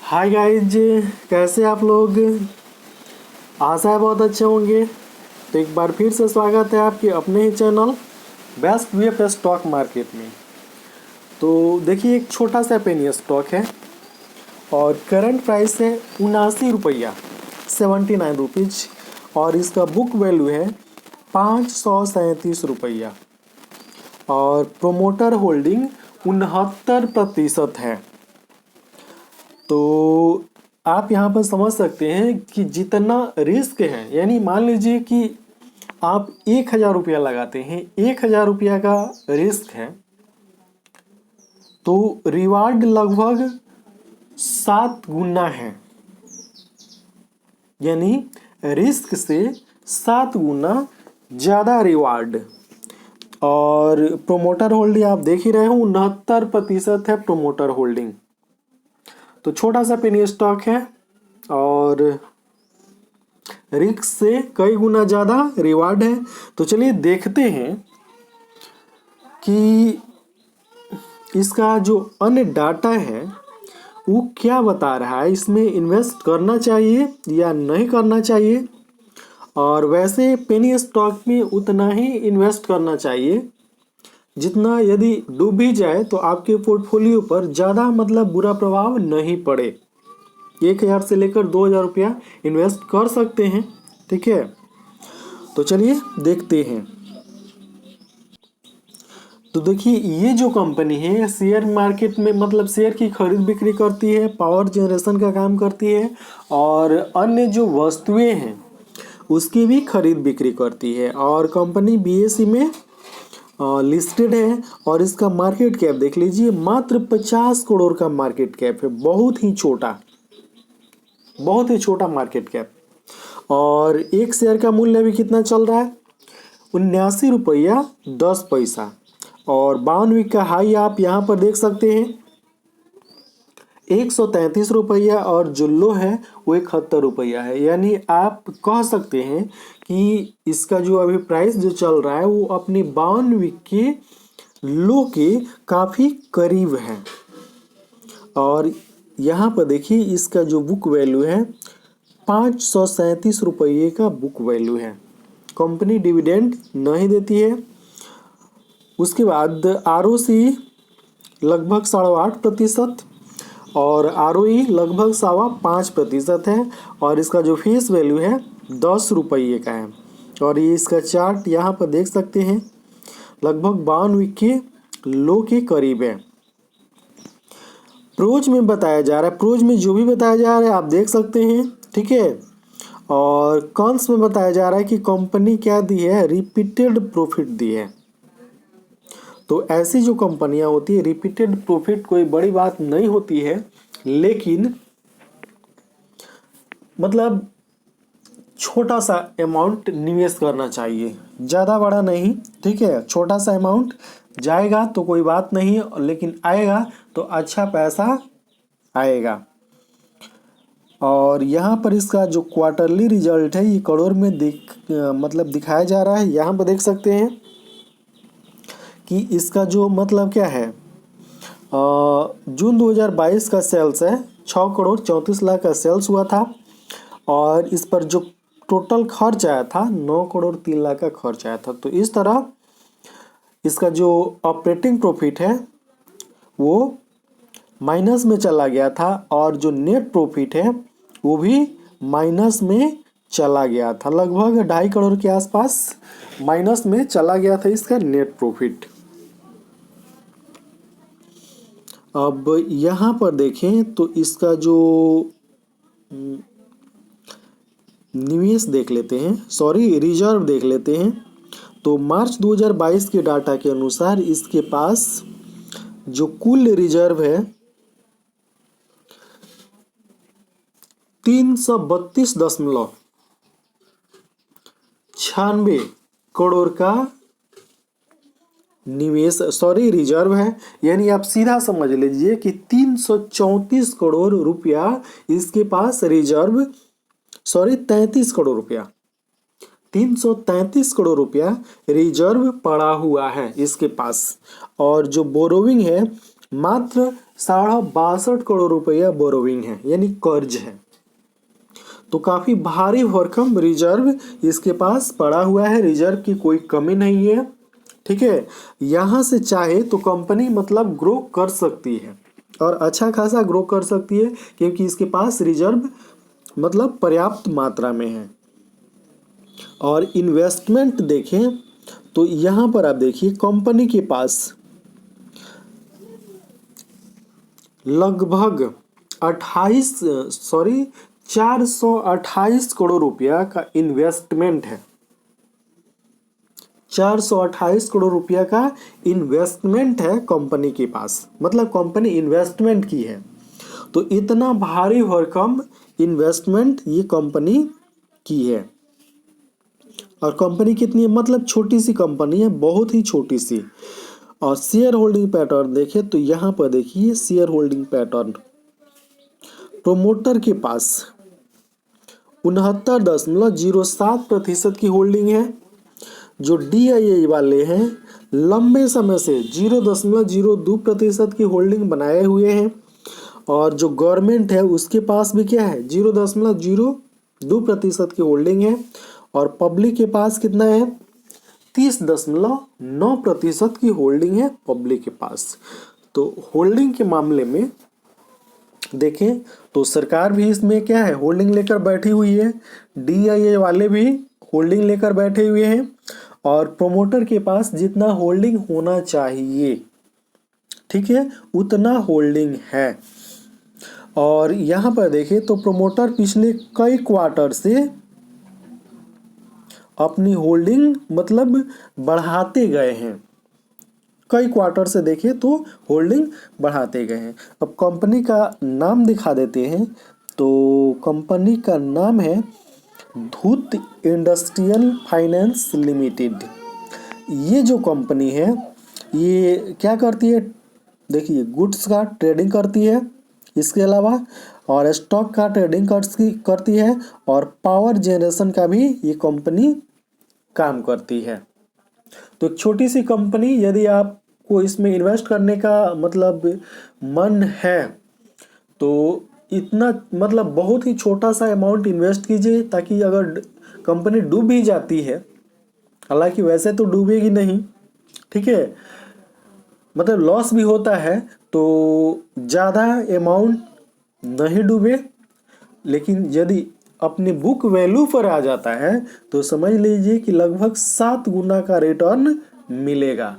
Hi guys, कैसे आप लोग। आशा है बहुत अच्छे होंगे। तो एक बार फिर से स्वागत है आपके अपने ही channel best VFS stock market में। तो देखिए, एक छोटा सा पेनी स्टॉक है और करंट प्राइस है 79 रुपया 79 रुपीज और इसका बुक वैल्यू है 537 रुपया और प्रोमोटर होल्डिंग 69% है। तो आप यहाँ पर समझ सकते हैं कि जितना रिस्क है, यानी मान लीजिए कि आप 1000 रुपया लगाते हैं, 1000 रुपया का रिस्क है, तो रिवार्ड लगभग 7 गुना है। यानी रिस्क से 7 गुना ज़्यादा रिवार्ड। और प्रोमोटर होल्डिंग आप देख ही रहे हो, 69% है प्रोमोटर होल्डिंग। तो छोटा सा पेनी स्टॉक है और रिस्क से कई गुना ज़्यादा रिवार्ड है। तो चलिए देखते हैं कि इसका जो अन्य डाटा है वो क्या बता रहा है, इसमें इन्वेस्ट करना चाहिए या नहीं करना चाहिए। और वैसे पेनी स्टॉक में उतना ही इन्वेस्ट करना चाहिए जितना, यदि डूब भी जाए तो आपके पोर्टफोलियो पर ज़्यादा बुरा प्रभाव नहीं पड़े। 1000 से लेकर 2000 रुपया इन्वेस्ट कर सकते हैं, ठीक है। तो चलिए देखते हैं। तो देखिए, ये जो कंपनी है शेयर मार्केट में शेयर की खरीद बिक्री करती है, पावर जनरेशन का काम करती है और अन्य जो वस्तुएं हैं उसकी भी खरीद बिक्री करती है। और कंपनी बीएसई में लिस्टेड है और इसका मार्केट कैप देख लीजिए, मात्र 50 करोड़ का मार्केट कैप है। बहुत ही छोटा मार्केट कैप। और एक शेयर का मूल्य भी कितना चल रहा है, 79 रुपया 10 पैसा। और 52 वीक का हाई आप यहाँ पर देख सकते हैं 133 रुपया और जो लो है वो 71 रुपया है। यानी आप कह सकते हैं कि इसका जो अभी प्राइस जो चल रहा है वो अपनी 52 वीक के लो के काफ़ी करीब है। और यहाँ पर देखिए, इसका जो बुक वैल्यू है 537 रुपये का बुक वैल्यू है। कंपनी डिविडेंड नहीं देती है। उसके बाद आरओसी लगभग 8.5% और आरओई लगभग 5.25% है। और इसका जो फेस वैल्यू है 10 रुपये का है। और ये इसका चार्ट यहाँ पर देख सकते हैं, लगभग 52 वीक के लो के करीब है। प्रोज में बताया जा रहा है, प्रोज में जो भी बताया जा रहा है आप देख सकते हैं, ठीक है। और कॉन्स में बताया जा रहा है कि कंपनी क्या दी है, रिपीटेड प्रॉफिट दी है। तो ऐसी जो कंपनियां होती है, रिपीटेड प्रॉफिट कोई बड़ी बात नहीं होती है, लेकिन छोटा सा अमाउंट निवेश करना चाहिए, ज़्यादा बड़ा नहीं, ठीक है। छोटा सा अमाउंट जाएगा तो कोई बात नहीं, लेकिन आएगा तो अच्छा पैसा आएगा। और यहाँ पर इसका जो क्वार्टरली रिजल्ट है ये करोड़ में दिखाया जा रहा है। यहाँ पर देख सकते हैं कि इसका जो क्या है, जून 2022 का सेल्स है 6 करोड़ 34 लाख का सेल्स हुआ था। और इस पर जो टोटल खर्च आया था 9 करोड़ 3 लाख का खर्च आया था। तो इस तरह इसका जो ऑपरेटिंग प्रॉफिट है वो माइनस में चला गया था और जो नेट प्रॉफिट है वो भी माइनस में चला गया था। लगभग 2.5 करोड़ के आसपास माइनस में चला गया था इसका नेट प्रॉफिट। अब यहाँ पर देखें तो इसका जो निवेश देख लेते हैं, रिजर्व देख लेते हैं। तो मार्च 2022 के डाटा के अनुसार इसके पास जो कुल रिजर्व है 332.96 करोड़ का रिजर्व है। यानी आप सीधा समझ लीजिए कि 334 करोड़ रुपया इसके पास रिजर्व, 33 करोड़ रुपया, 333 करोड़ रुपया रिजर्व पड़ा हुआ है इसके पास। और जो बोरोविंग है मात्र 62.5 करोड़ रुपया बोरोविंग है, यानी कर्ज है। तो काफी भारी भरकम रिजर्व इसके पास पड़ा हुआ है, रिजर्व की कोई कमी नहीं है। ठीक है, यहाँ से चाहे तो कंपनी मतलब ग्रो कर सकती है और अच्छा खासा ग्रो कर सकती है, क्योंकि इसके पास रिजर्व मतलब पर्याप्त मात्रा में है। और इन्वेस्टमेंट देखें तो यहाँ पर आप देखिए कंपनी के पास लगभग 428 करोड़ रुपया का इन्वेस्टमेंट है। 428 करोड़ रुपया का इन्वेस्टमेंट है कंपनी के पास, मतलब कंपनी इन्वेस्टमेंट की है। तो इतना भारी भरकम इन्वेस्टमेंट ये कंपनी की है। और कंपनी कितनी है, मतलब छोटी सी कंपनी है, बहुत ही छोटी सी। और शेयर होल्डिंग पैटर्न देखें तो यहाँ पर देखिए शेयर होल्डिंग पैटर्न, प्रोमोटर के पास 69.07% की होल्डिंग है। जो DII वाले हैं लंबे समय से 0.02% की होल्डिंग बनाए हुए हैं। और जो गवर्नमेंट है उसके पास भी क्या है, 0.02% की होल्डिंग है। और पब्लिक के पास कितना है, 30.9% की होल्डिंग है पब्लिक के पास। तो होल्डिंग के मामले में देखें तो सरकार भी इसमें क्या है, होल्डिंग लेकर बैठी हुई है। DII वाले भी होल्डिंग लेकर बैठे हुए हैं। और प्रोमोटर के पास जितना होल्डिंग होना चाहिए, ठीक है, उतना होल्डिंग है। और यहाँ पर देखें तो प्रोमोटर पिछले कई क्वार्टर से अपनी होल्डिंग मतलब बढ़ाते गए हैं। कई क्वार्टर से देखें तो होल्डिंग बढ़ाते गए हैं। अब कंपनी का नाम दिखा देते हैं। तो कंपनी का नाम है धूत इंडस्ट्रियल फाइनेंस लिमिटेड। ये जो कंपनी है ये क्या करती है, देखिए गुड्स का ट्रेडिंग करती है, इसके अलावा और स्टॉक का ट्रेडिंग करती है, और पावर जनरेशन का भी ये कंपनी काम करती है। तो एक छोटी सी कंपनी, यदि आपको इसमें इन्वेस्ट करने का मतलब मन है तो इतना मतलब बहुत ही छोटा सा अमाउंट इन्वेस्ट कीजिए, ताकि अगर कंपनी डूब भी जाती है, हालांकि वैसे तो डूबेगी नहीं, ठीक है, मतलब लॉस भी होता है तो ज़्यादा अमाउंट नहीं डूबे। लेकिन यदि अपनी बुक वैल्यू पर आ जाता है तो समझ लीजिए कि लगभग 7 गुना का रिटर्न मिलेगा।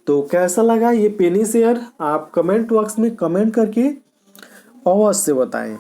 तो कैसा लगा ये पेनी शेयर, आप कमेंट बॉक्स में कमेंट करके अवश्य बताएं।